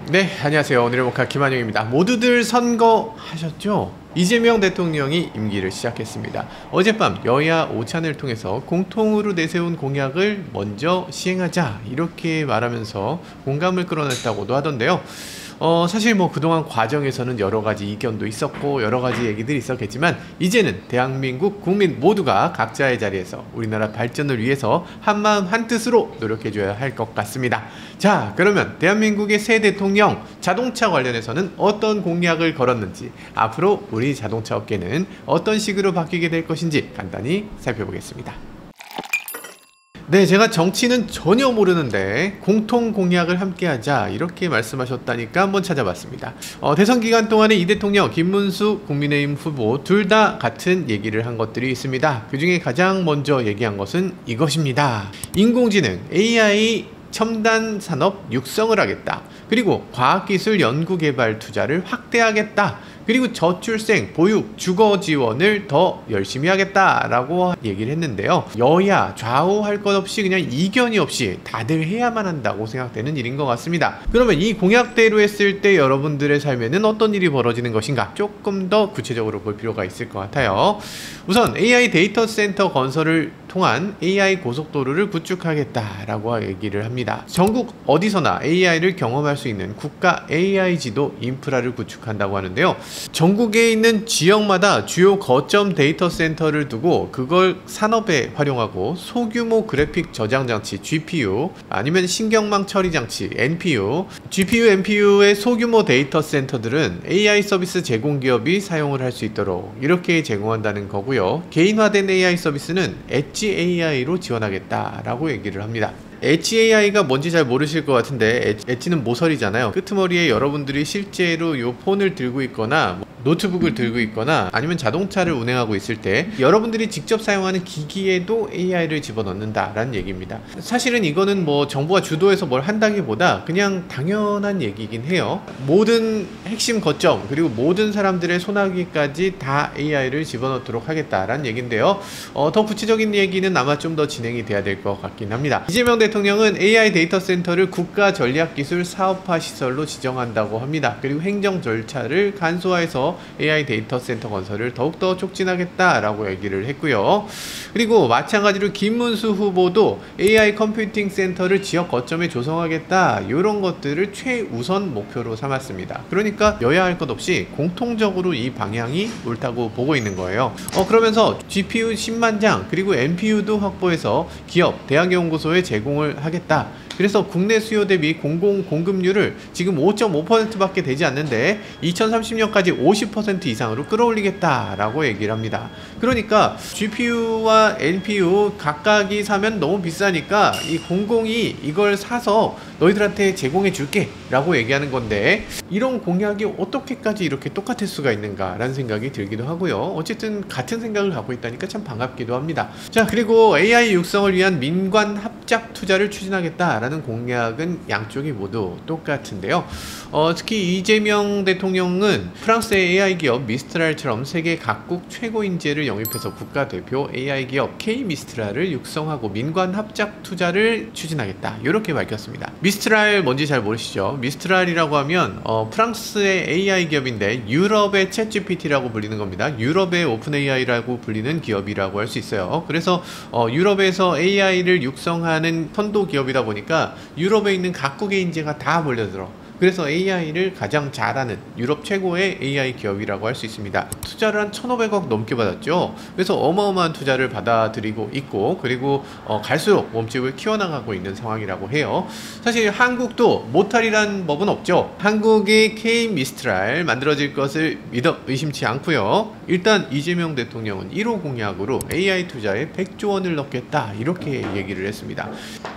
네, 안녕하세요. 오늘의 목카 김한영입니다. 모두들 선거하셨죠? 이재명 대통령이 임기를 시작했습니다. 어젯밤 여야 오찬을 통해서 공통으로 내세운 공약을 먼저 시행하자 이렇게 말하면서 공감을 끌어냈다고도 하던데요. 사실 뭐 그동안 과정에서는 여러가지 이견도 있었고 여러가지 얘기들이 있었겠지만 이제는 대한민국 국민 모두가 각자의 자리에서 우리나라 발전을 위해서 한마음 한뜻으로 노력해줘야 할 것 같습니다. 자, 그러면 대한민국의 새 대통령 자동차 관련해서는 어떤 공약을 걸었는지, 앞으로 우리 자동차 업계는 어떤 식으로 바뀌게 될 것인지 간단히 살펴보겠습니다. 네, 제가 정치는 전혀 모르는데 공통 공약을 함께하자 이렇게 말씀하셨다니까 한번 찾아봤습니다. 대선 기간 동안에 이 대통령, 김문수 국민의힘 후보 둘 다 같은 얘기를 한 것들이 있습니다. 그 중에 가장 먼저 얘기한 것은 이것입니다. 인공지능, AI 첨단 산업 육성을 하겠다. 그리고 과학기술 연구개발 투자를 확대하겠다. 그리고 저출생, 보육, 주거 지원을 더 열심히 하겠다라고 얘기를 했는데요. 여야 좌우 할 것 없이 그냥 이견이 없이 다들 해야만 한다고 생각되는 일인 것 같습니다. 그러면 이 공약대로 했을 때 여러분들의 삶에는 어떤 일이 벌어지는 것인가? 조금 더 구체적으로 볼 필요가 있을 것 같아요. 우선 AI 데이터 센터 건설을 통한 AI 고속도로를 구축하겠다라고 얘기를 합니다. 전국 어디서나 AI를 경험할 수 있는 국가 AI 지도 인프라를 구축한다고 하는데요. 전국에 있는 지역마다 주요 거점 데이터 센터를 두고 그걸 산업에 활용하고 소규모 그래픽 저장 장치 GPU 아니면 신경망 처리 장치 NPU, GPU, NPU의 소규모 데이터 센터들은 AI 서비스 제공 기업이 사용을 할 수 있도록 이렇게 제공한다는 거고요. 개인화된 AI 서비스는 엣지 AI로 지원하겠다라고 얘기를 합니다. 엣지 AI가 뭔지 잘 모르실 것 같은데 엣지는 모서리잖아요. 끄트머리에 여러분들이 실제로 요 폰을 들고 있거나 노트북을 들고 있거나 아니면 자동차를 운행하고 있을 때 여러분들이 직접 사용하는 기기에도 AI를 집어넣는다 라는 얘기입니다. 사실은 이거는 뭐 정부가 주도해서 뭘 한다기보다 그냥 당연한 얘기긴 해요. 모든 핵심 거점 그리고 모든 사람들의 손아귀까지 다 AI를 집어넣도록 하겠다라는 얘기인데요. 더 구체적인 얘기는 아마 좀 더 진행이 돼야 될 것 같긴 합니다. 이재명 대통령은 AI 데이터 센터를 국가 전략기술 사업화 시설로 지정한다고 합니다. 그리고 행정 절차를 간소화해서 AI 데이터 센터 건설을 더욱더 촉진하겠다라고 얘기를 했고요. 그리고 마찬가지로 김문수 후보도 AI 컴퓨팅 센터를 지역 거점에 조성하겠다 이런 것들을 최우선 목표로 삼았습니다. 그러니까 여야 할 것 없이 공통적으로 이 방향이 옳다고 보고 있는 거예요. 그러면서 GPU 10만 장 그리고 NPU도 확보해서 기업, 대학연구소에 제공을 하겠다. 그래서 국내 수요 대비 공공 공급률을 지금 5.5%밖에 되지 않는데 2030년까지 50% 이상으로 끌어올리겠다라고 얘기를 합니다. 그러니까 GPU와 NPU 각각이 사면 너무 비싸니까 이 공공이 이걸 사서 너희들한테 제공해 줄게 라고 얘기하는 건데 이런 공약이 어떻게까지 이렇게 똑같을 수가 있는가 라는 생각이 들기도 하고요. 어쨌든 같은 생각을 갖고 있다니까 참 반갑기도 합니다. 자, 그리고 AI 육성을 위한 민관 합작 투자를 추진하겠다 라는 공약은 양쪽이 모두 똑같은데요. 특히 이재명 대통령은 프랑스의 AI 기업 미스트랄처럼 세계 각국 최고 인재를 영입해서 국가대표 AI 기업 K-미스트랄을 육성하고 민관 합작 투자를 추진하겠다 이렇게 밝혔습니다. 미스트랄 뭔지 잘 모르시죠? 미스트랄이라고 하면 프랑스의 AI 기업인데 유럽의 챗GPT라고 불리는 겁니다. 유럽의 오픈 AI라고 불리는 기업이라고 할 수 있어요. 그래서 유럽에서 AI를 육성하는 선도 기업이다 보니까 유럽에 있는 각국의 인재가 다 몰려들어. 그래서 AI를 가장 잘하는 유럽 최고의 AI 기업이라고 할 수 있습니다. 투자를 한 1,500억 넘게 받았죠. 그래서 어마어마한 투자를 받아들이고 있고 그리고 갈수록 몸집을 키워나가고 있는 상황이라고 해요. 사실 한국도 못할이란 법은 없죠. 한국의 K-미스트랄 만들어질 것을 믿어 의심치 않고요. 일단 이재명 대통령은 1호 공약으로 AI 투자에 100조 원을 넣겠다 이렇게 얘기를 했습니다.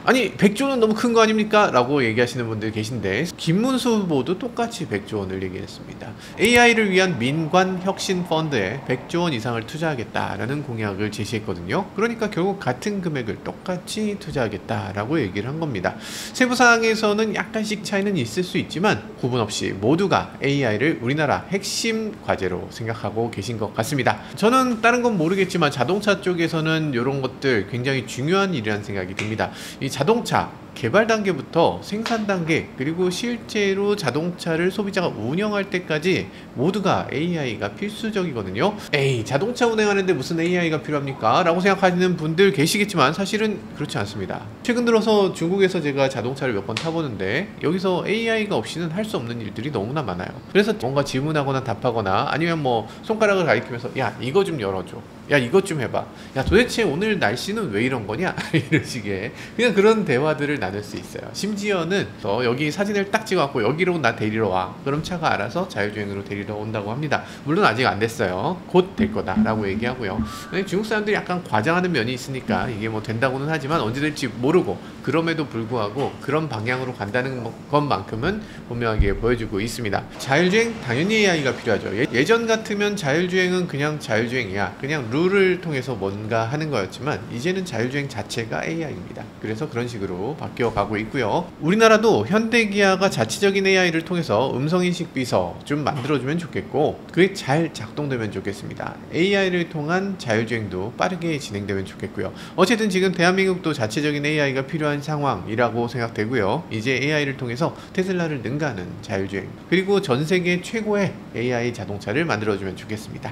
아니 100조는 너무 큰 거 아닙니까? 라고 얘기하시는 분들 계신데 김문수 후보도 똑같이 100조 원을 얘기했습니다. AI를 위한 민관 혁신 펀드에 100조 원 이상을 투자하겠다라는 공약을 제시했거든요. 그러니까 결국 같은 금액을 똑같이 투자하겠다라고 얘기를 한 겁니다. 세부 사항에서는 약간씩 차이는 있을 수 있지만 구분 없이 모두가 AI를 우리나라 핵심 과제로 생각하고 계신 것 같습니다. 저는 다른 건 모르겠지만 자동차 쪽에서는 이런 것들 굉장히 중요한 일이라는 생각이 듭니다. 이 자동차 개발 단계부터 생산 단계, 그리고 실제로 자동차를 소비자가 운영할 때까지 모두가 AI가 필수적이거든요. 에이, 자동차 운행하는데 무슨 AI가 필요합니까? 라고 생각하시는 분들 계시겠지만 사실은 그렇지 않습니다. 최근 들어서 중국에서 제가 자동차를 몇 번 타보는데 여기서 AI가 없이는 할 수 없는 일들이 너무나 많아요. 그래서 뭔가 질문하거나 답하거나 아니면 뭐 손가락을 가리키면서 야, 이거 좀 열어줘, 야, 이것 좀 해봐, 야, 도대체 오늘 날씨는 왜 이런 거냐 이런 식의 그냥 그런 대화들을 나눌 수 있어요. 심지어는 여기 사진을 딱 찍어갖고 여기로 나 데리러 와, 그럼 차가 알아서 자율주행으로 데리러 온다고 합니다. 물론 아직 안 됐어요. 곧 될 거다 라고 얘기하고요. 중국 사람들이 약간 과장하는 면이 있으니까 이게 뭐 된다고는 하지만 언제 될지 모르고, 그럼에도 불구하고 그런 방향으로 간다는 것만큼은 분명하게 보여주고 있습니다. 자율주행 당연히 AI가 필요하죠. 예전 같으면 자율주행은 그냥 자율주행이야, 그냥 룰을 통해서 뭔가 하는 거였지만 이제는 자율주행 자체가 AI입니다. 그래서 그런 식으로 바뀌어 가고 있고요. 우리나라도 현대기아가 자체적인 AI를 통해서 음성인식 비서 좀 만들어주면 좋겠고, 그게 잘 작동되면 좋겠습니다. AI를 통한 자율주행도 빠르게 진행되면 좋겠고요. 어쨌든 지금 대한민국도 자체적인 AI가 필요한 상황이라고 생각되고요. 이제 AI를 통해서 테슬라를 능가하는 자율주행, 그리고 전 세계 최고의 AI 자동차를 만들어주면 좋겠습니다.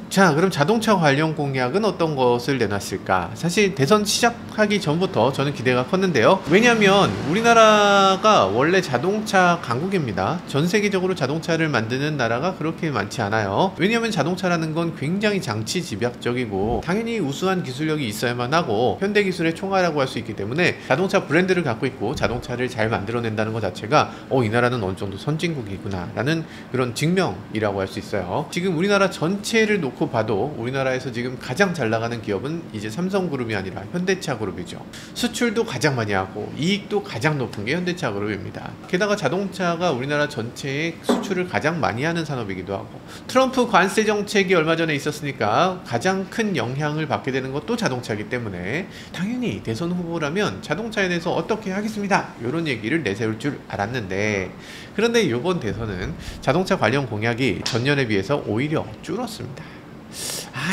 자, 그럼 자동차 관련 공약은 어떤 것을 내놨을까? 사실 대선 시작하기 전부터 저는 기대가 컸는데요. 왜냐하면 우리나라가 원래 자동차 강국입니다. 전 세계적으로 자동차를 만드는 나라가 그렇게 많지 않아요. 왜냐하면 자동차라는 건 굉장히 장치 집약적이고 당연히 우수한 기술력이 있어야만 하고 현대기술의 총알이라고 할 수 있기 때문에 자동차 브랜드를 갖고 있고 자동차를 잘 만들어낸다는 것 자체가 이 나라는 어느 정도 선진국이구나 라는 그런 증명이라고 할 수 있어요. 지금 우리나라 전체를 놓고 봐도 우리나라에서 지금 가장 잘 나가는 기업은 이제 삼성그룹이 아니라 현대차 그룹이죠. 수출도 가장 많이 하고 이익도 가장 높은 게 현대차 그룹입니다. 게다가 자동차가 우리나라 전체의 수출을 가장 많이 하는 산업이기도 하고, 트럼프 관세 정책이 얼마 전에 있었으니까 가장 큰 영향을 받게 되는 것도 자동차이기 때문에 당연히 대선 후보라면 자동차에 대해서 어떻게 하겠습니다 이런 얘기를 내세울 줄 알았는데, 그런데 이번 대선은 자동차 관련 공약이 전년에 비해서 오히려 줄었습니다.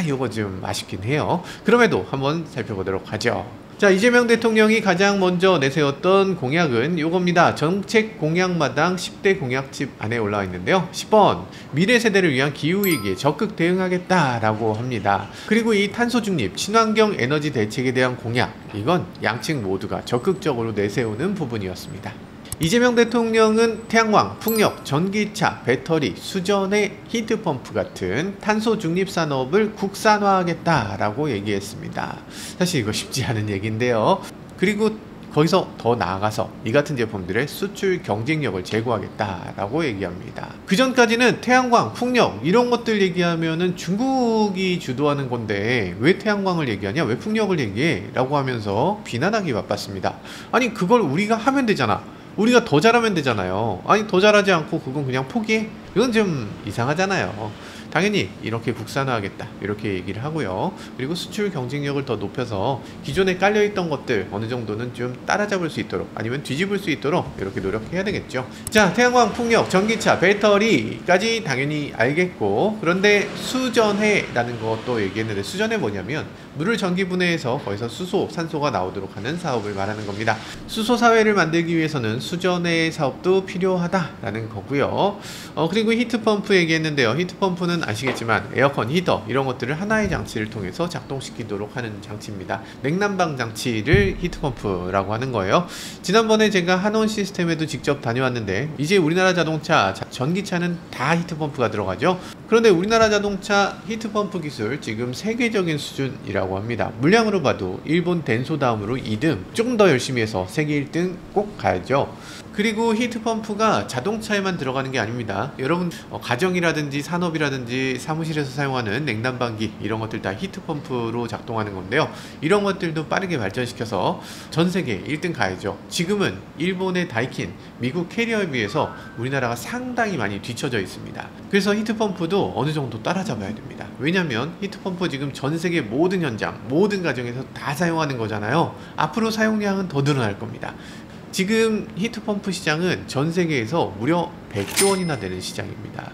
이거 좀 아쉽긴 해요. 그럼에도 한번 살펴보도록 하죠. 자, 이재명 대통령이 가장 먼저 내세웠던 공약은 요겁니다. 정책 공약마당 10대 공약집 안에 올라와 있는데요. 10번, 미래 세대를 위한 기후위기에 적극 대응하겠다라고 합니다. 그리고 이 탄소 중립, 친환경 에너지 대책에 대한 공약, 이건 양측 모두가 적극적으로 내세우는 부분이었습니다. 이재명 대통령은 태양광, 풍력, 전기차, 배터리, 수전의 히트펌프 같은 탄소 중립 산업을 국산화하겠다라고 얘기했습니다. 사실 이거 쉽지 않은 얘기인데요. 그리고 거기서 더 나아가서 이 같은 제품들의 수출 경쟁력을 제고하겠다라고 얘기합니다. 그 전까지는 태양광, 풍력 이런 것들 얘기하면은 중국이 주도하는 건데 왜 태양광을 얘기하냐, 왜 풍력을 얘기해? 라고 하면서 비난하기 바빴습니다. 아니, 그걸 우리가 하면 되잖아. 우리가 더 잘하면 되잖아요. 아니, 더 잘하지 않고 그건 그냥 포기해? 이건 좀 이상하잖아요. 당연히 이렇게 국산화하겠다 이렇게 얘기를 하고요. 그리고 수출 경쟁력을 더 높여서 기존에 깔려있던 것들 어느 정도는 좀 따라잡을 수 있도록, 아니면 뒤집을 수 있도록 이렇게 노력해야 되겠죠. 자, 태양광, 풍력, 전기차, 배터리까지 당연히 알겠고, 그런데 수전해라는 것도 얘기했는데, 수전해 뭐냐면 물을 전기분해해서 거기서 수소, 산소가 나오도록 하는 사업을 말하는 겁니다. 수소 사회를 만들기 위해서는 수전해 사업도 필요하다라는 거고요. 그리고 히트펌프 얘기했는데요. 히트펌프는 아시겠지만 에어컨, 히터 이런 것들을 하나의 장치를 통해서 작동시키도록 하는 장치입니다. 냉난방 장치를 히트펌프라고 하는 거예요. 지난번에 제가 한원 시스템에도 직접 다녀왔는데 이제 우리나라 자동차, 전기차는 다 히트펌프가 들어가죠. 그런데 우리나라 자동차 히트펌프 기술 지금 세계적인 수준이라고 합니다. 물량으로 봐도 일본 덴소 다음으로 2등, 조금 더 열심히 해서 세계 1등 꼭 가야죠. 그리고 히트펌프가 자동차에만 들어가는 게 아닙니다. 여러분, 가정이라든지 산업이라든지 사무실에서 사용하는 냉난방기 이런 것들 다 히트펌프로 작동하는 건데요. 이런 것들도 빠르게 발전시켜서 전 세계 1등 가야죠. 지금은 일본의 다이킨, 미국 캐리어에 비해서 우리나라가 상당히 많이 뒤처져 있습니다. 그래서 히트펌프도 어느 정도 따라잡아야 됩니다. 왜냐면 히트펌프 지금 전 세계 모든 현장, 모든 가정에서 다 사용하는 거잖아요. 앞으로 사용량은 더 늘어날 겁니다. 지금 히트펌프 시장은 전 세계에서 무려 100조 원이나 되는 시장입니다.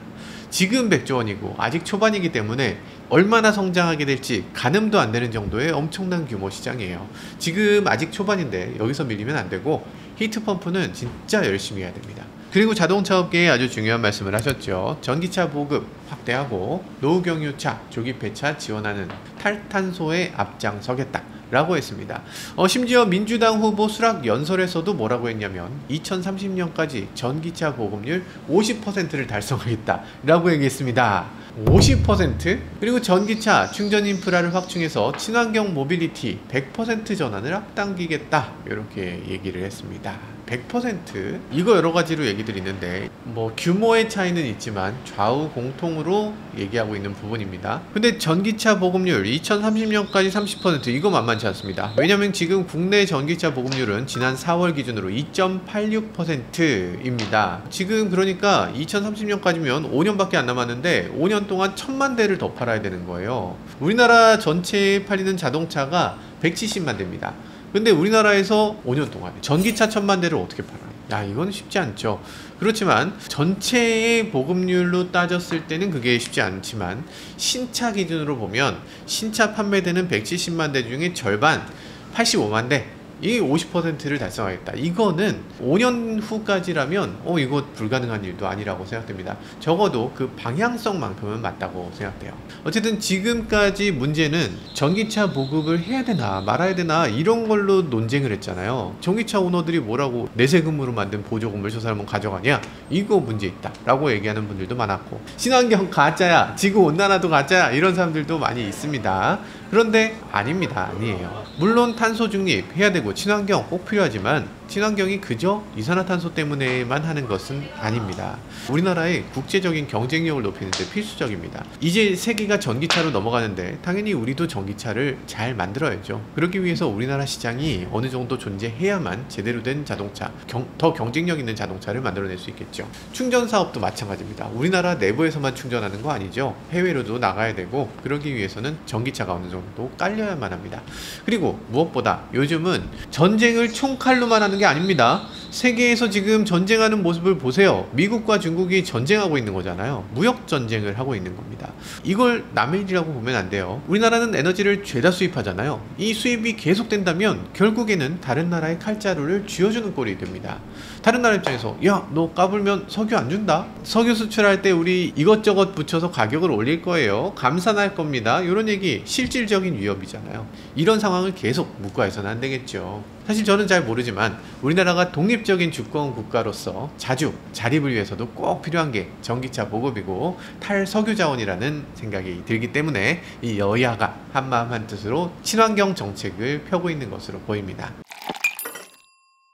지금 100조 원이고 아직 초반이기 때문에 얼마나 성장하게 될지 가늠도 안 되는 정도의 엄청난 규모 시장이에요. 지금 아직 초반인데 여기서 밀리면 안 되고 히트펌프는 진짜 열심히 해야 됩니다. 그리고 자동차 업계에 아주 중요한 말씀을 하셨죠. 전기차 보급 확대하고 노후경유차, 조기폐차 지원하는 탈탄소에 앞장서겠다 라고 했습니다. 심지어 민주당 후보 수락 연설에서도 뭐라고 했냐면 2030년까지 전기차 보급률 50%를 달성하겠다 라고 얘기했습니다. 50%? 그리고 전기차 충전 인프라를 확충해서 친환경 모빌리티 100% 전환을 앞당기겠다 이렇게 얘기를 했습니다. 100%? 이거 여러 가지로 얘기들이 있는데 뭐 규모의 차이는 있지만 좌우 공통으로 얘기하고 있는 부분입니다. 근데 전기차 보급률 2030년까지 30% 이거 만만치 않습니다. 왜냐면 지금 국내 전기차 보급률은 지난 4월 기준으로 2.86%입니다. 지금 그러니까 2030년까지면 5년밖에 안 남았는데 5년 동안 1000만 대를 더 팔아야 되는 거예요. 우리나라 전체에 팔리는 자동차가 170만 대입니다. 근데 우리나라에서 5년 동안 전기차 1000만 대를 어떻게 팔아요? 야, 이건 쉽지 않죠. 그렇지만 전체의 보급률로 따졌을 때는 그게 쉽지 않지만 신차 기준으로 보면 신차 판매되는 170만 대 중에 절반 85만 대 이 50%를 달성하겠다. 이거는 5년 후까지라면 이거 불가능한 일도 아니라고 생각됩니다. 적어도 그 방향성만큼은 맞다고 생각돼요. 어쨌든 지금까지 문제는 전기차 보급을 해야 되나 말아야 되나 이런 걸로 논쟁을 했잖아요. 전기차 오너들이 뭐라고 내세금으로 만든 보조금을 저 사람은 가져가냐, 이거 문제 있다 라고 얘기하는 분들도 많았고, 친환경 가짜야, 지구온난화도 가짜야, 이런 사람들도 많이 있습니다. 그런데 아닙니다. 아니에요. 물론 탄소 중립 해야 되고 친환경 꼭 필요하지만 친환경이 그저 이산화탄소 때문에만 하는 것은 아닙니다. 우리나라의 국제적인 경쟁력을 높이는 데 필수적입니다. 이제 세계가 전기차로 넘어가는데 당연히 우리도 전기차를 잘 만들어야죠. 그러기 위해서 우리나라 시장이 어느 정도 존재해야만 제대로 된 자동차, 더 경쟁력 있는 자동차를 만들어낼 수 있겠죠. 충전 사업도 마찬가지입니다. 우리나라 내부에서만 충전하는 거 아니죠. 해외로도 나가야 되고 그러기 위해서는 전기차가 어느 정도 깔려야만 합니다. 그리고 무엇보다 요즘은 전쟁을 총칼로만 하는 게 아닙니다. 세계에서 지금 전쟁하는 모습을 보세요. 미국과 중국이 전쟁하고 있는 거잖아요. 무역 전쟁을 하고 있는 겁니다. 이걸 남의 일이라고 보면 안 돼요. 우리나라는 에너지를 죄다 수입하잖아요. 이 수입이 계속된다면 결국에는 다른 나라의 칼자루를 쥐어주는 꼴이 됩니다. 다른 나라 입장에서 야, 너 까불면 석유 안 준다. 석유 수출할 때 우리 이것저것 붙여서 가격을 올릴 거예요. 감산할 겁니다. 이런 얘기 실질적인 위협이잖아요. 이런 상황을 계속 묵과해서는 안 되겠죠. 사실 저는 잘 모르지만 우리나라가 독립적인 주권 국가로서 자립을 위해서도 꼭 필요한 게 전기차 보급이고 탈석유 자원이라는 생각이 들기 때문에 이 여야가 한마음 한뜻으로 친환경 정책을 펴고 있는 것으로 보입니다.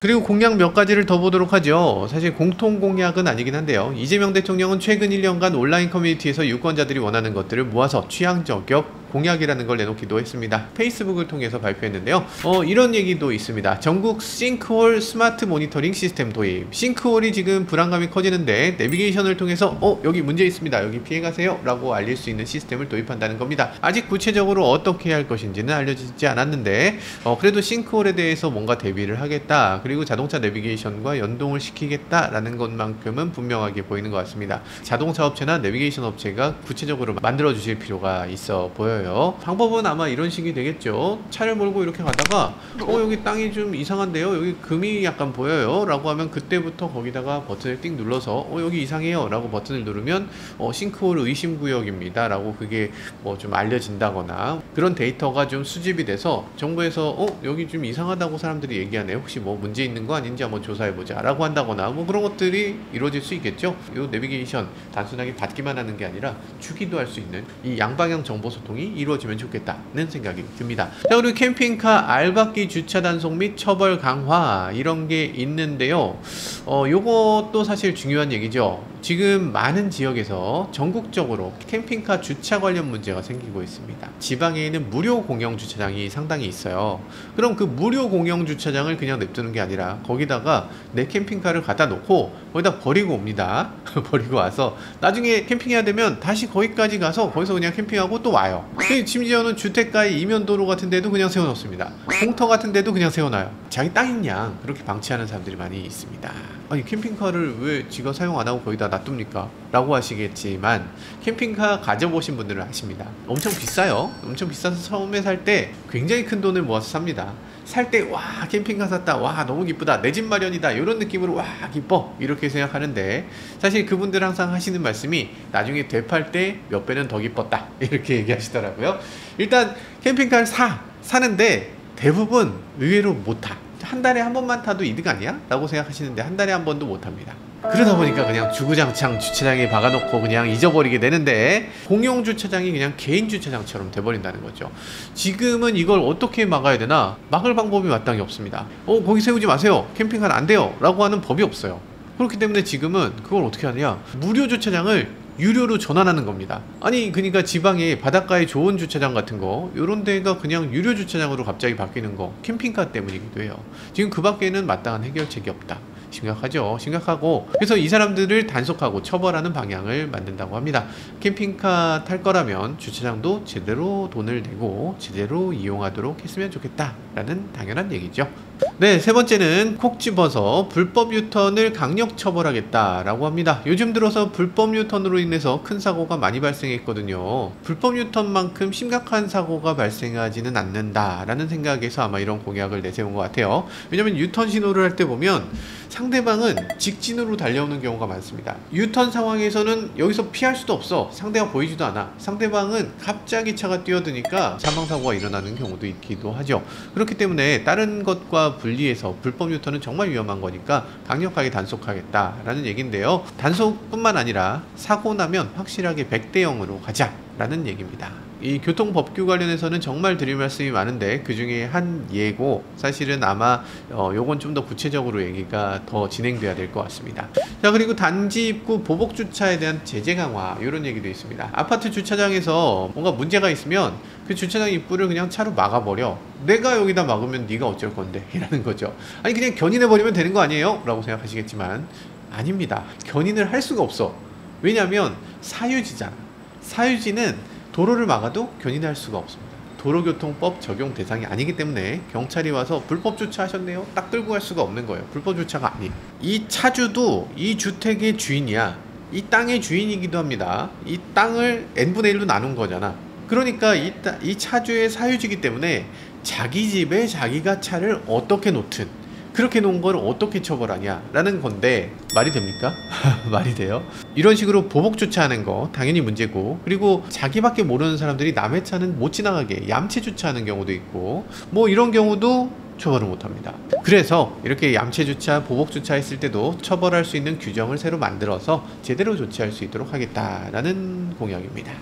그리고 공약 몇 가지를 더 보도록 하죠. 사실 공통 공약은 아니긴 한데요. 이재명 대통령은 최근 1년간 온라인 커뮤니티에서 유권자들이 원하는 것들을 모아서 취향 저격 공약이라는 걸 내놓기도 했습니다. 페이스북을 통해서 발표했는데요. 이런 얘기도 있습니다. 전국 싱크홀 스마트 모니터링 시스템 도입. 싱크홀이 지금 불안감이 커지는데 내비게이션을 통해서 여기 문제 있습니다. 여기 피해가세요 라고 알릴 수 있는 시스템을 도입한다는 겁니다. 아직 구체적으로 어떻게 할 것인지는 알려지지 않았는데 그래도 싱크홀에 대해서 뭔가 대비를 하겠다. 그리고 자동차 내비게이션과 연동을 시키겠다라는 것만큼은 분명하게 보이는 것 같습니다. 자동차 업체나 내비게이션 업체가 구체적으로 만들어 주실 필요가 있어 보여요. 방법은 아마 이런 식이 되겠죠. 차를 몰고 이렇게 가다가 여기 땅이 좀 이상한데요, 여기 금이 약간 보여요 라고 하면 그때부터 거기다가 버튼을 띵 눌러서 여기 이상해요 라고 버튼을 누르면 싱크홀 의심구역입니다 라고 그게 뭐 좀 알려진다거나 그런 데이터가 좀 수집이 돼서 정부에서 여기 좀 이상하다고 사람들이 얘기하네, 혹시 뭐 문제 있는 거 아닌지 한번 조사해보자 라고 한다거나 뭐 그런 것들이 이루어질 수 있겠죠. 이 내비게이션 단순하게 받기만 하는 게 아니라 주기도 할 수 있는 이 양방향 정보 소통이 이루어지면 좋겠다는 생각이 듭니다. 자, 그리고 캠핑카 알박기 주차 단속 및 처벌 강화 이런 게 있는데요. 요것도 사실 중요한 얘기죠. 지금 많은 지역에서 전국적으로 캠핑카 주차 관련 문제가 생기고 있습니다. 지방에는 무료 공영 주차장이 상당히 있어요. 그럼 그 무료 공영 주차장을 그냥 냅두는 게 아니라 거기다가 내 캠핑카를 갖다 놓고 거기다 버리고 옵니다. 버리고 와서 나중에 캠핑해야 되면 다시 거기까지 가서 거기서 그냥 캠핑하고 또 와요. 심지어는 주택가의 이면도로 같은 데도 그냥 세워놓습니다. 공터 같은 데도 그냥 세워놔요. 자기 땅인 양 그렇게 방치하는 사람들이 많이 있습니다. 아니 캠핑카를 왜 지가 사용 안 하고 거기다 놔둡니까? 라고 하시겠지만 캠핑카 가져보신 분들은 아십니다. 엄청 비싸요. 엄청 비싸서 처음에 살 때 굉장히 큰 돈을 모아서 삽니다. 살 때 와 캠핑카 샀다, 와 너무 기쁘다, 내 집 마련이다, 이런 느낌으로 와 기뻐 이렇게 생각하는데, 사실 그분들 항상 하시는 말씀이 나중에 되팔 때 몇 배는 더 기뻤다 이렇게 얘기하시더라고요. 일단 캠핑카를 사는데 대부분 의외로 못 타. 한 달에 한 번만 타도 이득 아니야? 라고 생각하시는데 한 달에 한 번도 못 탑니다. 그러다 보니까 그냥 주구장창 주차장에 박아놓고 그냥 잊어버리게 되는데, 공용 주차장이 그냥 개인 주차장처럼 돼버린다는 거죠. 지금은 이걸 어떻게 막아야 되나? 막을 방법이 마땅히 없습니다. 거기 세우지 마세요, 캠핑카는 안 돼요 라고 하는 법이 없어요. 그렇기 때문에 지금은 그걸 어떻게 하느냐, 무료 주차장을 유료로 전환하는 겁니다. 아니 그러니까 지방에 바닷가에 좋은 주차장 같은 거, 요런 데가 그냥 유료 주차장으로 갑자기 바뀌는 거 캠핑카 때문이기도 해요. 지금 그 밖에는 마땅한 해결책이 없다. 심각하죠. 심각하고, 그래서 이 사람들을 단속하고 처벌하는 방향을 만든다고 합니다. 캠핑카 탈 거라면 주차장도 제대로 돈을 내고 제대로 이용하도록 했으면 좋겠다라는 당연한 얘기죠. 네, 세 번째는 콕 집어서 불법 유턴을 강력 처벌하겠다라고 합니다. 요즘 들어서 불법 유턴으로 인해서 큰 사고가 많이 발생했거든요. 불법 유턴만큼 심각한 사고가 발생하지는 않는다라는 생각에서 아마 이런 공약을 내세운 것 같아요. 왜냐면 유턴 신호를 할 때 보면 상대방은 직진으로 달려오는 경우가 많습니다. 유턴 상황에서는 여기서 피할 수도 없어. 상대가 보이지도 않아. 상대방은 갑자기 차가 뛰어드니까 사망사고가 일어나는 경우도 있기도 하죠. 그렇기 때문에 다른 것과 분리해서 불법 유턴은 정말 위험한 거니까 강력하게 단속하겠다라는 얘기인데요. 단속뿐만 아니라 사고 나면 확실하게 100대 0으로 가자라는 얘기입니다. 이 교통법규 관련해서는 정말 드릴 말씀이 많은데 그 중에 한 예고, 사실은 아마 요건 좀 더 구체적으로 얘기가 더 진행돼야 될 것 같습니다. 자, 그리고 단지 입구 보복 주차에 대한 제재 강화, 이런 얘기도 있습니다. 아파트 주차장에서 뭔가 문제가 있으면 그 주차장 입구를 그냥 차로 막아버려. 내가 여기다 막으면 네가 어쩔 건데 이라는 거죠. 아니 그냥 견인해버리면 되는 거 아니에요? 라고 생각하시겠지만 아닙니다. 견인을 할 수가 없어. 왜냐하면 사유지잖아. 사유지는 도로를 막아도 견인할 수가 없습니다. 도로교통법 적용 대상이 아니기 때문에 경찰이 와서 불법 주차하셨네요 딱 끌고 갈 수가 없는 거예요. 불법 주차가 아니에요. 이 차주도 이 주택의 주인이야. 이 땅의 주인이기도 합니다. 이 땅을 n분의 1로 나눈 거잖아. 그러니까 이 차주의 사유지이기 때문에 자기 집에 자기가 차를 어떻게 놓든 그렇게 놓은 걸 어떻게 처벌하냐 라는 건데, 말이 됩니까? 말이 돼요? 이런 식으로 보복 주차하는 거 당연히 문제고, 그리고 자기밖에 모르는 사람들이 남의 차는 못 지나가게 얌체 주차하는 경우도 있고, 뭐 이런 경우도 처벌을 못합니다. 그래서 이렇게 얌체 주차, 보복 주차했을 때도 처벌할 수 있는 규정을 새로 만들어서 제대로 조치할 수 있도록 하겠다라는 공약입니다.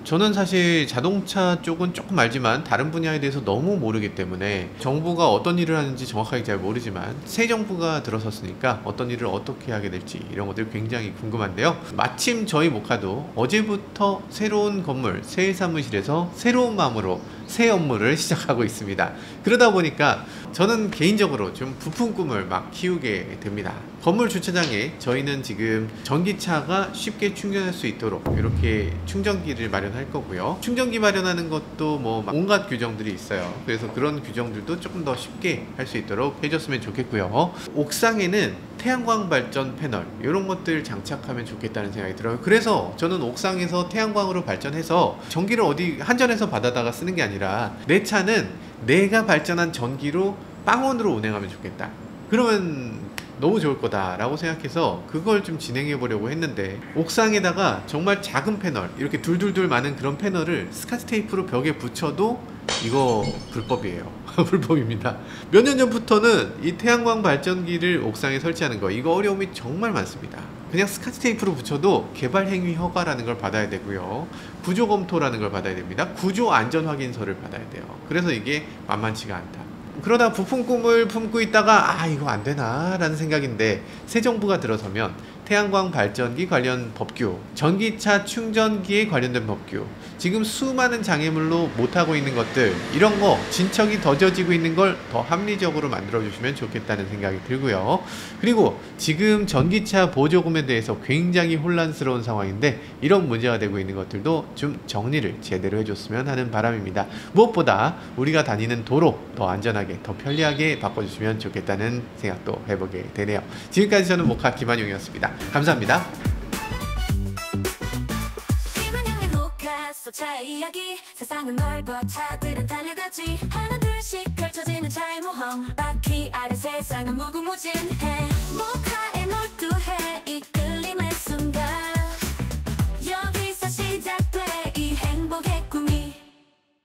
저는 사실 자동차 쪽은 조금 알지만 다른 분야에 대해서 너무 모르기 때문에 정부가 어떤 일을 하는지 정확하게 잘 모르지만 새 정부가 들어섰으니까 어떤 일을 어떻게 하게 될지 이런 것들 굉장히 궁금한데요. 마침 저희 모카도 어제부터 새로운 건물, 새 사무실에서 새로운 마음으로 새 업무를 시작하고 있습니다. 그러다 보니까 저는 개인적으로 좀 부푼 꿈을 막 키우게 됩니다. 건물 주차장에 저희는 지금 전기차가 쉽게 충전할 수 있도록 이렇게 충전기를 마련할 거고요. 충전기 마련하는 것도 뭐 온갖 규정들이 있어요. 그래서 그런 규정들도 조금 더 쉽게 할 수 있도록 해줬으면 좋겠고요. 옥상에는 태양광 발전 패널 이런 것들 장착하면 좋겠다는 생각이 들어요. 그래서 저는 옥상에서 태양광으로 발전해서 전기를 어디 한전에서 받아다가 쓰는 게 아니라 내 차는 내가 발전한 전기로 빵원으로 운행하면 좋겠다. 그러면 너무 좋을 거다 라고 생각해서 그걸 좀 진행해 보려고 했는데, 옥상에다가 정말 작은 패널, 이렇게 둘둘둘 많은 그런 패널을 스카치 테이프로 벽에 붙여도 이거 불법이에요. 불법입니다. 몇 년 전부터는 이 태양광 발전기를 옥상에 설치하는 거, 이거 어려움이 정말 많습니다. 그냥 스카치 테이프로 붙여도 개발행위 허가라는 걸 받아야 되고요, 구조 검토라는 걸 받아야 됩니다. 구조 안전 확인서를 받아야 돼요. 그래서 이게 만만치가 않다. 그러다 부푼 꿈을 품고 있다가 이거 안 되나 라는 생각인데, 새 정부가 들어서면 태양광 발전기 관련 법규, 전기차 충전기에 관련된 법규, 지금 수많은 장애물로 못하고 있는 것들, 이런 거 진척이 더뎌지고 있는 걸 더 합리적으로 만들어주시면 좋겠다는 생각이 들고요. 그리고 지금 전기차 보조금에 대해서 굉장히 혼란스러운 상황인데 이런 문제가 되고 있는 것들도 좀 정리를 제대로 해줬으면 하는 바람입니다. 무엇보다 우리가 다니는 도로 더 안전하게, 더 편리하게 바꿔주시면 좋겠다는 생각도 해보게 되네요. 지금까지 저는 모카 김한용이었습니다. 감사합니다. 차의 이야기 세상은 넓어 차들은 달려가지 하나 둘씩 펼쳐지는 차의 모험 바퀴 아래 세상은 무궁무진해 모카